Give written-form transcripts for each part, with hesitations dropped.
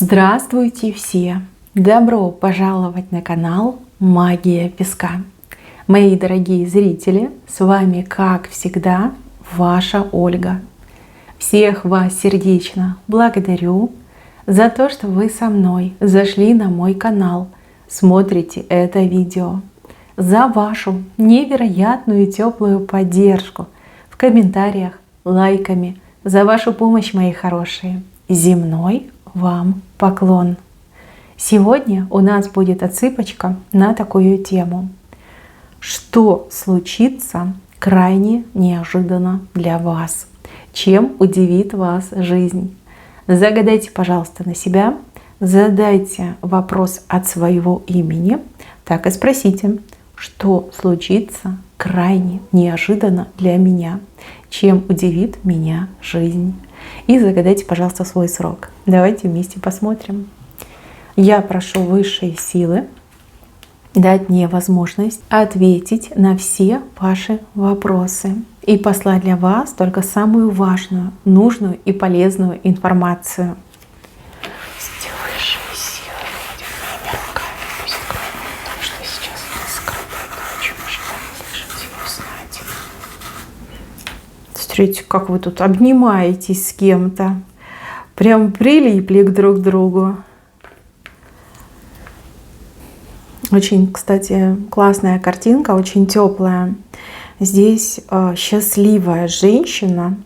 Здравствуйте все! Добро пожаловать на канал Магия Песка. Мои дорогие зрители, с вами, как всегда, ваша Ольга. Всех вас сердечно благодарю за то, что вы со мной зашли на мой канал, смотрите это видео, за вашу невероятную теплую поддержку в комментариях, лайками, за вашу помощь, мои хорошие. Земной вам поклон! Сегодня у нас будет отсыпочка на такую тему. Что случится крайне неожиданно для вас? Чем удивит вас жизнь? Загадайте, пожалуйста, на себя, задайте вопрос от своего имени, так и спросите, что случится крайне неожиданно для меня? Чем удивит меня жизнь? И загадайте, пожалуйста, свой срок. Давайте вместе посмотрим. Я прошу высшие силы дать мне возможность ответить на все ваши вопросы и послать для вас только самую важную, нужную и полезную информацию. Смотрите, как вы тут обнимаетесь с кем-то. Прям прилипли друг к другу. Очень, кстати, классная картинка, очень теплая. Здесь счастливая женщина.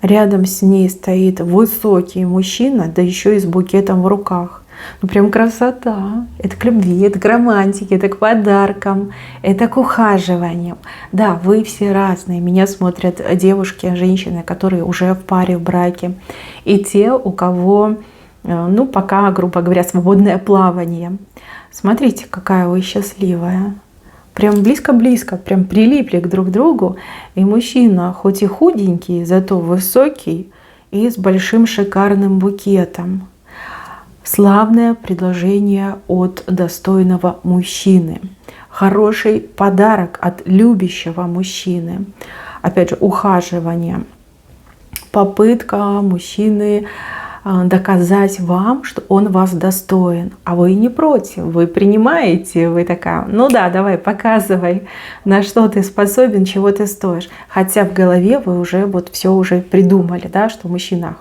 Рядом с ней стоит высокий мужчина, да еще и с букетом в руках. Ну прям красота. Это к любви, это к романтике, это к подаркам, это к ухаживаниям. Да, вы все разные. Меня смотрят девушки, женщины, которые уже в паре, в браке. И те, у кого, ну пока, грубо говоря, свободное плавание. Смотрите, какая вы счастливая. Прям близко-близко, прям прилипли друг к другу. И мужчина, хоть и худенький, зато высокий и с большим шикарным букетом. Славное предложение от достойного мужчины. Хороший подарок от любящего мужчины. Опять же, ухаживание. Попытка мужчины доказать вам, что он вас достоин. А вы не против, вы принимаете. Вы такая, ну да, давай, показывай, на что ты способен, чего ты стоишь. Хотя в голове вы уже вот все уже придумали, да, что мужчина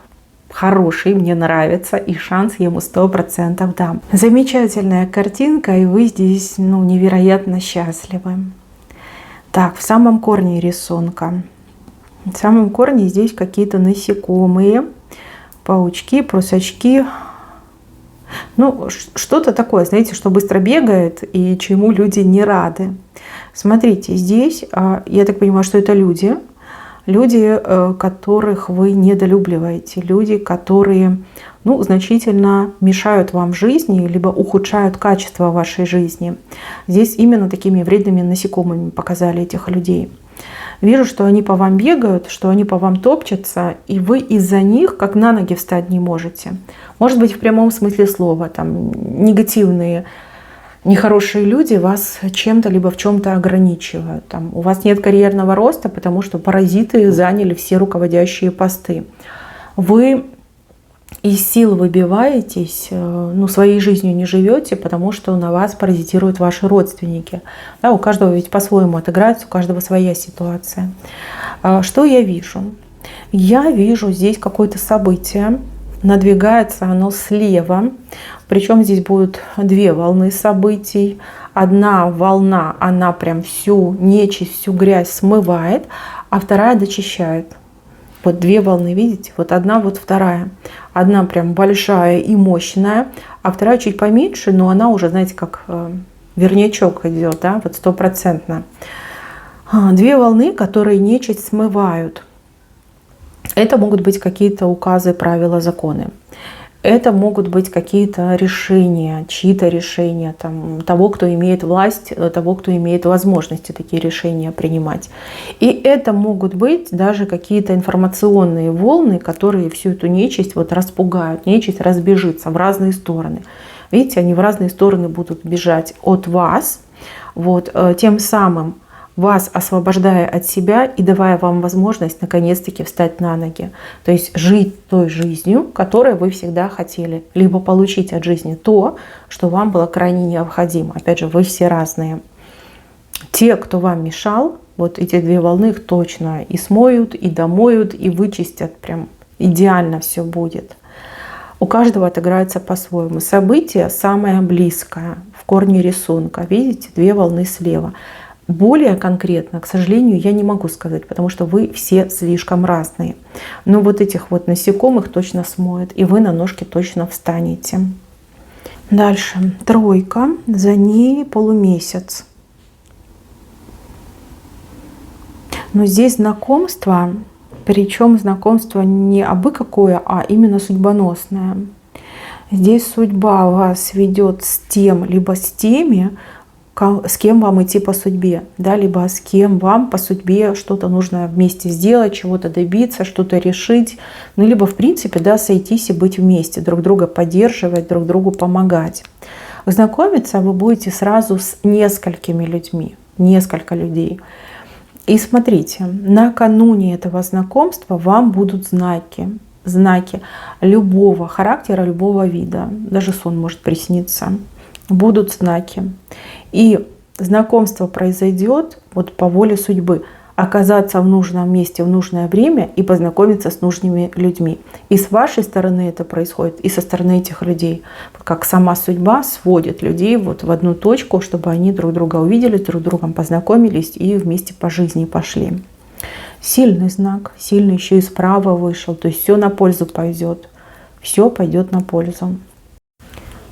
хороший, мне нравится, и шанс ему 100% дам. Замечательная картинка, и вы здесь, ну, невероятно счастливы. Так, в самом корне рисунка. В самом корне здесь какие-то насекомые, паучки, прусачки. Ну, что-то такое, знаете, что быстро бегает и чему люди не рады. Смотрите, здесь, я так понимаю, что это люди. Люди, которых вы недолюбливаете, люди, которые, ну, значительно мешают вам в жизни, либо ухудшают качество вашей жизни. Здесь именно такими вредными насекомыми показали этих людей. Вижу, что они по вам бегают, что они по вам топчутся, и вы из-за них как на ноги встать не можете. Может быть, в прямом смысле слова, там, негативные, нехорошие люди вас чем-то либо в чем-то ограничивают. Там, у вас нет карьерного роста, потому что паразиты заняли все руководящие посты. Вы из сил выбиваетесь, ну, своей жизнью не живете, потому что на вас паразитируют ваши родственники. Да, у каждого ведь по-своему отыграется, у каждого своя ситуация. Что я вижу? Я вижу здесь какое-то событие. Надвигается оно слева. Причем здесь будут две волны событий. Одна волна, она прям всю нечисть, всю грязь смывает, а вторая дочищает. Вот две волны, видите? Вот одна, вот вторая. Одна прям большая и мощная, а вторая чуть поменьше, но она уже, знаете, как вернячок идет, да, вот 100%. Две волны, которые нечисть смывают. Это могут быть какие-то указы, правила, законы. Это могут быть какие-то решения, чьи-то решения, там, того, кто имеет власть, того, кто имеет возможности такие решения принимать. И это могут быть даже какие-то информационные волны, которые всю эту нечисть вот распугают. Нечисть разбежится в разные стороны. Видите, они в разные стороны будут бежать от вас. Вот, тем самым вас освобождая от себя и давая вам возможность наконец-таки встать на ноги. То есть жить той жизнью, которой вы всегда хотели. Либо получить от жизни то, что вам было крайне необходимо. Опять же, вы все разные. Те, кто вам мешал, вот эти две волны их точно и смоют, и домоют, и вычистят. Прям идеально все будет. У каждого отыграется по-своему. Событие самое близкое в корне рисунка. Видите, две волны слева. Более конкретно, к сожалению, я не могу сказать, потому что вы все слишком разные. Но вот этих вот насекомых точно смоет, и вы на ножки точно встанете. Дальше. Тройка, за ней полумесяц. Но здесь знакомство, причем знакомство не абы какое, а именно судьбоносное. Здесь судьба вас ведет с тем, либо с теми, с кем вам идти по судьбе, да, либо с кем вам по судьбе что-то нужно вместе сделать, чего-то добиться, что-то решить, ну, либо, в принципе, да, сойтись и быть вместе, друг друга поддерживать, друг другу помогать. Знакомиться вы будете сразу с несколькими людьми, несколько людей. И смотрите, накануне этого знакомства вам будут знаки любого характера, любого вида. Даже сон может присниться. Будут знаки. И знакомство произойдет вот по воле судьбы. Оказаться в нужном месте в нужное время и познакомиться с нужными людьми. И с вашей стороны это происходит, и со стороны этих людей. Как сама судьба сводит людей вот в одну точку, чтобы они друг друга увидели, друг с другом познакомились и вместе по жизни пошли. Сильный знак, сильный еще и справа вышел, то есть все на пользу пойдет. Все пойдет на пользу.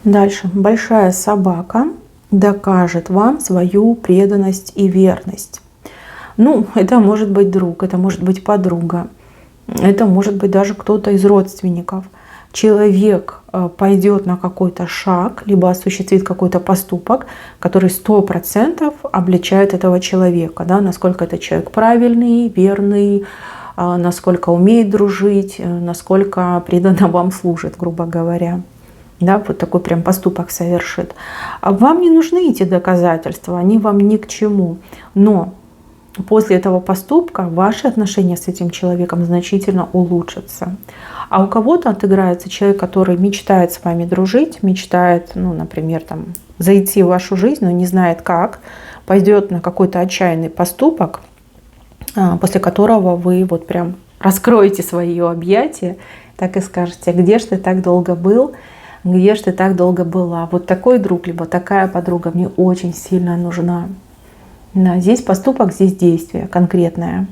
Дальше. Большая собака докажет вам свою преданность и верность. Ну, это может быть друг, это может быть подруга, это может быть даже кто-то из родственников. Человек пойдет на какой-то шаг, либо осуществит какой-то поступок, который 100% обличает этого человека. Да? Насколько этот человек правильный, верный, насколько умеет дружить, насколько преданно вам служит, грубо говоря. Да, вот такой прям поступок совершит. А вам не нужны эти доказательства, они вам ни к чему. Но после этого поступка ваши отношения с этим человеком значительно улучшатся. А у кого-то отыграется человек, который мечтает с вами дружить, мечтает, ну, например, там, зайти в вашу жизнь, но не знает как, пойдет на какой-то отчаянный поступок, после которого вы вот прям раскроете свои объятия, так и скажете: где ж ты так долго был, где ж ты так долго была. Вот такой друг, либо такая подруга мне очень сильно нужна. Да, здесь поступок, здесь действие конкретное.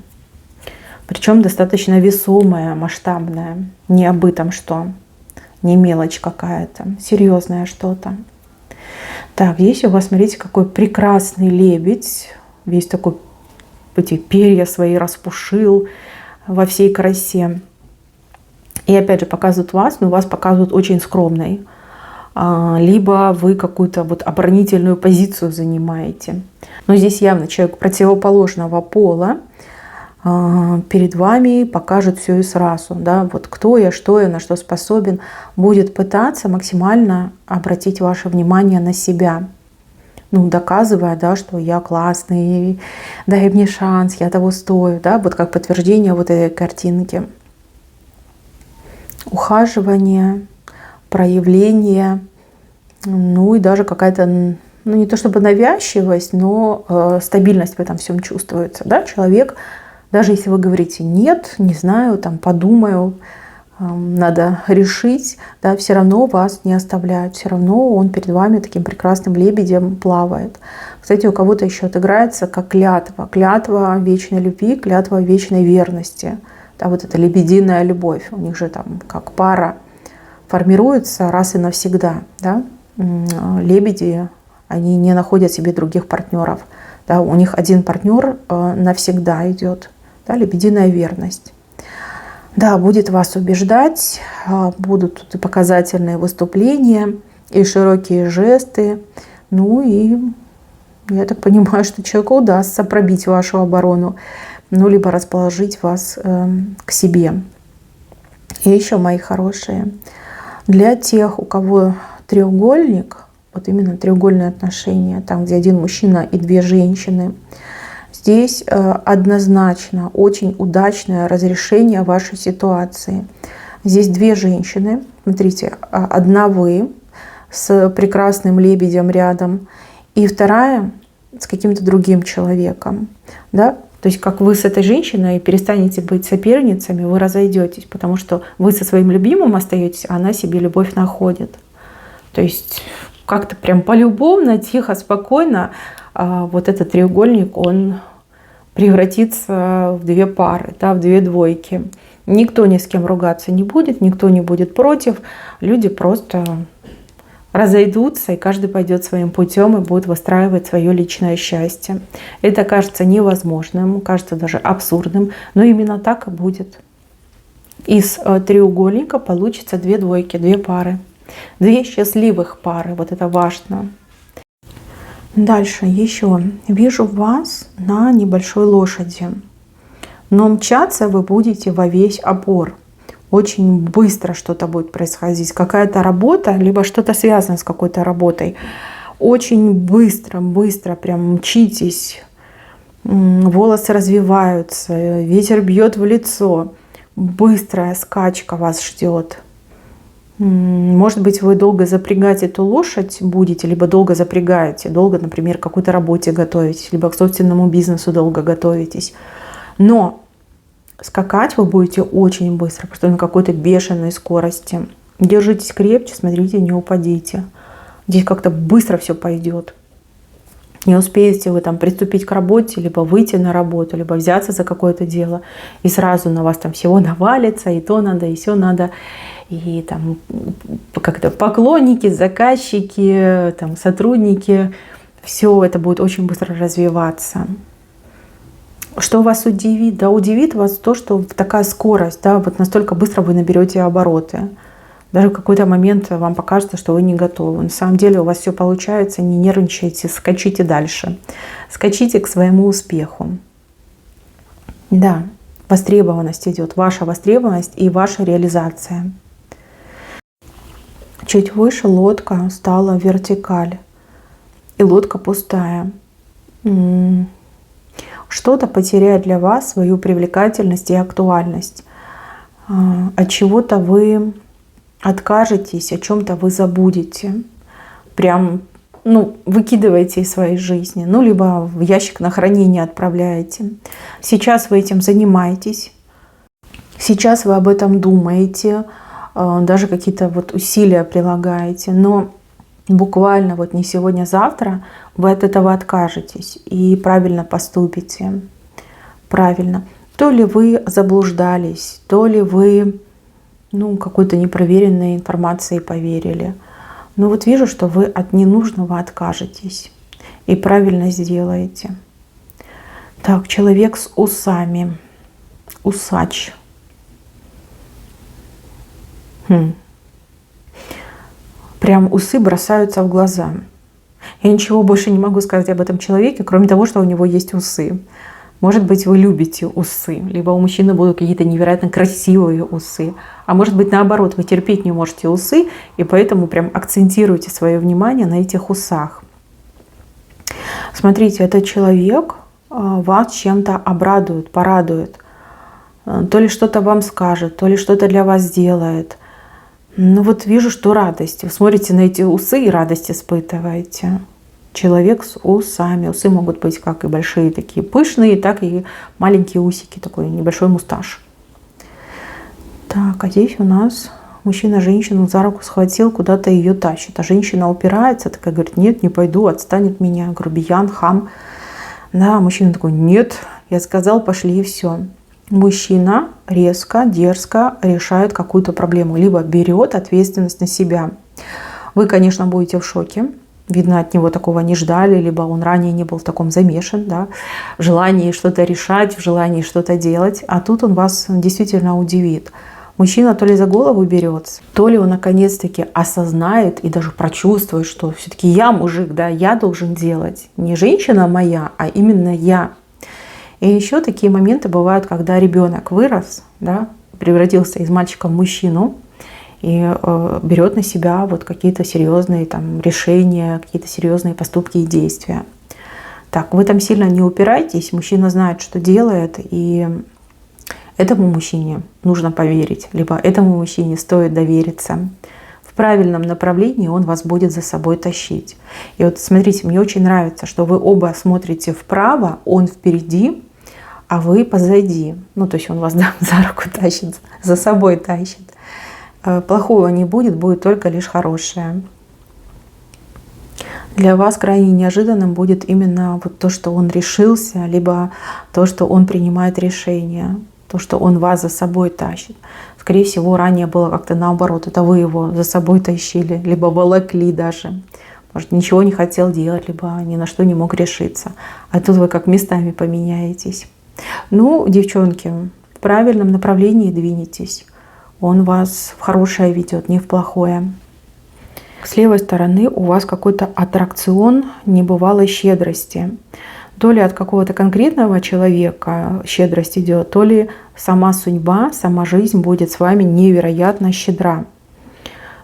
Причем достаточно весомое, масштабное. Не об этом что. Не мелочь какая-то. Серьезное что-то. Так, здесь у вас, смотрите, какой прекрасный лебедь. Весь такой, эти перья свои распушил во всей красе. И опять же показывают вас, но вас показывают очень скромной. Либо вы какую-то вот оборонительную позицию занимаете. Но здесь явно человек противоположного пола перед вами покажет все и сразу. Да? Вот кто я, что я, на что способен. Будет пытаться максимально обратить ваше внимание на себя. Ну, доказывая, да, что я классный, дай мне шанс, я того стою. Да? Вот как подтверждение вот этой картинки. Ухаживание, проявление, ну и даже какая-то, ну не то чтобы навязчивость, но стабильность в этом всем чувствуется. Да? Человек, даже если вы говорите нет, не знаю, там подумаю, надо решить, да, все равно вас не оставляет, все равно он перед вами таким прекрасным лебедем плавает. Кстати, у кого-то еще отыграется как клятва, клятва вечной любви, клятва вечной верности. Да, вот эта лебединая любовь, у них же там как пара формируется раз и навсегда. Да? Лебеди, они не находят себе других партнеров. Да? У них один партнер навсегда идет. Да? Лебединая верность. Да, будет вас убеждать, будут тут и показательные выступления, и широкие жесты. Ну и я так понимаю, что человеку удастся пробить вашу оборону, ну либо расположить вас к себе. И еще, мои хорошие, для тех, у кого треугольник, вот именно треугольные отношения, там, где один мужчина и две женщины, Здесь однозначно очень удачное разрешение вашей ситуации. Здесь две женщины. Смотрите, одна вы с прекрасным лебедем рядом, и вторая с каким-то другим человеком. Да? То есть как вы с этой женщиной перестанете быть соперницами, вы разойдетесь, потому что вы со своим любимым остаетесь, а она себе любовь находит. То есть как-то прям полюбовно, тихо, спокойно вот этот треугольник, он превратится в две пары, да, в две двойки. Никто ни с кем ругаться не будет, никто не будет против. Люди просто разойдутся, и каждый пойдет своим путем и будет выстраивать свое личное счастье. Это кажется невозможным, кажется даже абсурдным, но именно так и будет. Из треугольника получится две двойки, две пары. Две счастливых пары, вот это важно. Дальше еще. Вижу вас на небольшой лошади, но мчаться вы будете во весь опор. Очень быстро что-то будет происходить. Какая-то работа, либо что-то связано с какой-то работой. Очень быстро, быстро прям мчитесь. Волосы развиваются, ветер бьет в лицо. Быстрая скачка вас ждет. Может быть, вы долго запрягать эту лошадь будете, либо долго запрягаете, долго, например, к какой-то работе готовитесь, либо к собственному бизнесу долго готовитесь. Но скакать вы будете очень быстро, просто на какой-то бешеной скорости. Держитесь крепче, смотрите, не упадите. Здесь как-то быстро все пойдет. Не успеете вы там приступить к работе, либо выйти на работу, либо взяться за какое-то дело, и сразу на вас там всего навалится, и то надо, и все надо. И там как-то поклонники, заказчики, там, сотрудники, все это будет очень быстро развиваться. Что вас удивит? Да, удивит вас то, что такая скорость, да, вот настолько быстро вы наберете обороты. Даже в какой-то момент вам покажется, что вы не готовы. На самом деле у вас все получается, не нервничайте, скачите дальше. Скачите к своему успеху. Да, востребованность идет, ваша востребованность и ваша реализация. Чуть выше лодка стала вертикаль, и лодка пустая. Что-то потеряет для вас свою привлекательность и актуальность. От чего-то вы откажетесь, о чем-то вы забудете. Прям, выкидываете из своей жизни. Либо в ящик на хранение отправляете. Сейчас вы этим занимаетесь. Сейчас вы об этом думаете. Даже какие-то усилия прилагаете. Но буквально не сегодня-завтра вы от этого откажетесь и правильно поступите. Правильно. То ли вы заблуждались, то ли вы какой-то непроверенной информации поверили. Но вижу, что вы от ненужного откажетесь и правильно сделаете. Так, человек с усами. Усач. Прям усы бросаются в глаза. Я ничего больше не могу сказать об этом человеке, кроме того, что у него есть усы. Может быть, вы любите усы, либо у мужчины будут какие-то невероятно красивые усы. А может быть, наоборот, вы терпеть не можете усы, и поэтому прям акцентируете свое внимание на этих усах. Смотрите, этот человек вас чем-то обрадует, порадует. То ли что-то вам скажет, то ли что-то для вас сделает. Вижу, что радость. Вы смотрите на эти усы и радость испытываете. Человек с усами. Усы могут быть как и большие такие пышные, так и маленькие усики, такой небольшой мусташ. Так, а здесь у нас мужчина женщину за руку схватил, куда-то ее тащит. А женщина упирается, такая говорит: нет, не пойду, отстанет меня, грубиян, хам. Да, мужчина такой: нет, я сказал, пошли, и все. Мужчина резко, дерзко решает какую-то проблему, либо берет ответственность на себя. Вы, конечно, будете в шоке. Видно, от него такого не ждали, либо он ранее не был в таком замешан, да, в желании что-то решать, в желании что-то делать. А тут он вас действительно удивит. Мужчина то ли за голову берется, то ли он наконец-таки осознает и даже прочувствует, что все-таки я мужик, да, я должен делать. Не женщина моя, а именно я. И еще такие моменты бывают, когда ребенок вырос, да, превратился из мальчика в мужчину и берет на себя какие-то серьезные решения, какие-то серьезные поступки и действия. Так, вы там сильно не упирайтесь, мужчина знает, что делает, и этому мужчине нужно поверить, либо этому мужчине стоит довериться. В правильном направлении он вас будет за собой тащить. И вот смотрите, мне очень нравится, что вы оба смотрите вправо, он впереди, а вы позади. Ну, то есть он вас за руку тащит, за собой тащит. Плохого не будет, будет только лишь хорошее. Для вас крайне неожиданным будет именно вот то, что он решился, либо то, что он принимает решение, то, что он вас за собой тащит. Скорее всего, ранее было как-то наоборот. Это вы его за собой тащили, либо волокли даже. Может, ничего не хотел делать, либо ни на что не мог решиться. А тут вы как местами поменяетесь. Ну, девчонки, в правильном направлении двинетесь. Он вас в хорошее ведет, не в плохое. С левой стороны у вас какой-то аттракцион небывалой щедрости. То ли от какого-то конкретного человека щедрость идет, то ли сама судьба, сама жизнь будет с вами невероятно щедра.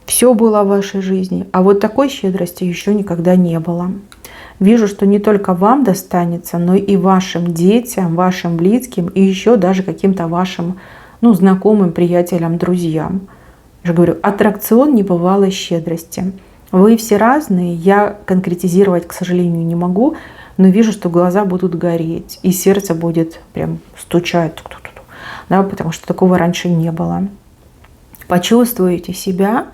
Все было в вашей жизни, а вот такой щедрости еще никогда не было. Вижу, что не только вам достанется, но и вашим детям, вашим близким и еще даже каким-то вашим знакомым, приятелям, друзьям. Я же говорю, аттракцион небывалой щедрости. Вы все разные, я конкретизировать, к сожалению, не могу, но вижу, что глаза будут гореть, и сердце будет прям стучать, да, потому что такого раньше не было. Почувствуете себя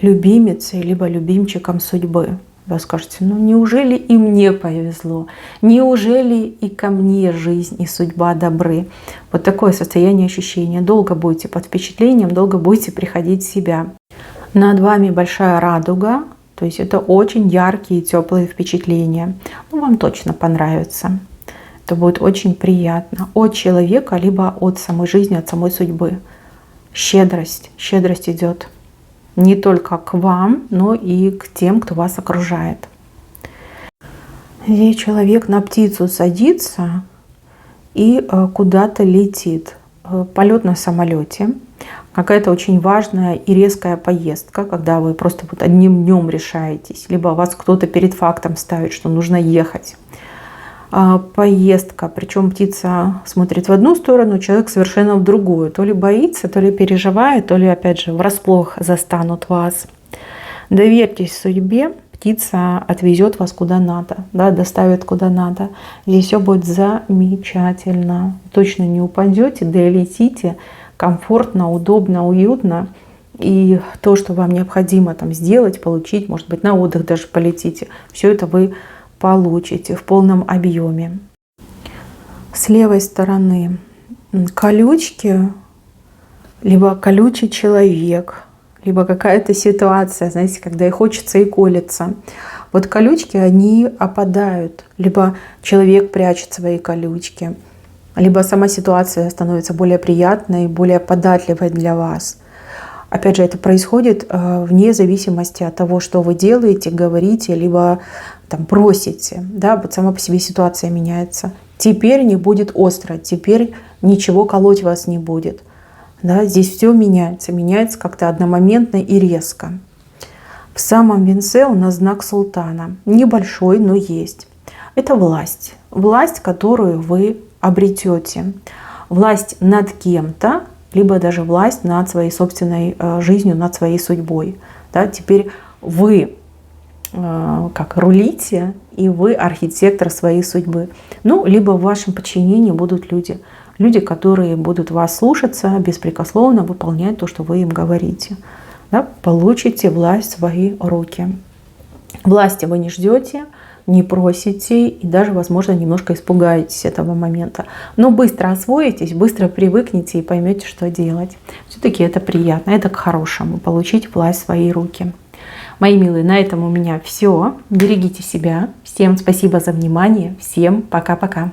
любимицей, либо любимчиком судьбы. Вы скажете, неужели и мне повезло? Неужели и ко мне жизнь и судьба добры? Вот такое состояние ощущения. Долго будете под впечатлением, долго будете приходить в себя. Над вами большая радуга, то есть это очень яркие и теплые впечатления. Вам точно понравится. Это будет очень приятно. От человека, либо от самой жизни, от самой судьбы. Щедрость идет. Не только к вам, но и к тем, кто вас окружает. Здесь человек на птицу садится и куда-то летит. Полет на самолете. Какая-то очень важная и резкая поездка, когда вы просто вот одним днем решаетесь. Либо вас кто-то перед фактом ставит, что нужно ехать. Поездка, причем птица смотрит в одну сторону, человек совершенно в другую. То ли боится, то ли переживает, то ли опять же врасплох застанут вас. Доверьтесь судьбе, птица отвезет вас куда надо, да, доставит куда надо. Здесь все будет замечательно. Точно не упадете, долетите комфортно, удобно, уютно. И то, что вам необходимо там сделать, получить, может быть, на отдых даже полетите, все это вы получите в полном объеме. С левой стороны колючки, либо колючий человек, либо какая-то ситуация, знаете, когда и хочется, и колется. Вот колючки, они опадают, либо человек прячет свои колючки, либо сама ситуация становится более приятной, более податливой для вас. Опять же, это происходит вне зависимости от того, что вы делаете, говорите, либо там просите. Да, вот сама по себе ситуация меняется. Теперь не будет остро, теперь ничего колоть вас не будет. Да, здесь все меняется. Меняется как-то одномоментно и резко. В самом венце у нас знак султана. Небольшой, но есть. Это власть. Власть, которую вы обретете. Власть над кем-то, либо даже власть над своей собственной жизнью, над своей судьбой. Да, теперь вы как рулите, и вы архитектор своей судьбы. Либо в вашем подчинении будут люди. Люди, которые будут вас слушаться, беспрекословно выполнять то, что вы им говорите. Да, получите власть в свои руки. Власти вы не ждете, не просите и даже, возможно, немножко испугаетесь этого момента. Но быстро освоитесь, быстро привыкнете и поймете, что делать. Все-таки это приятно, это к хорошему, получить власть в свои руки. Мои милые, на этом у меня все. Берегите себя. Всем спасибо за внимание. Всем пока-пока.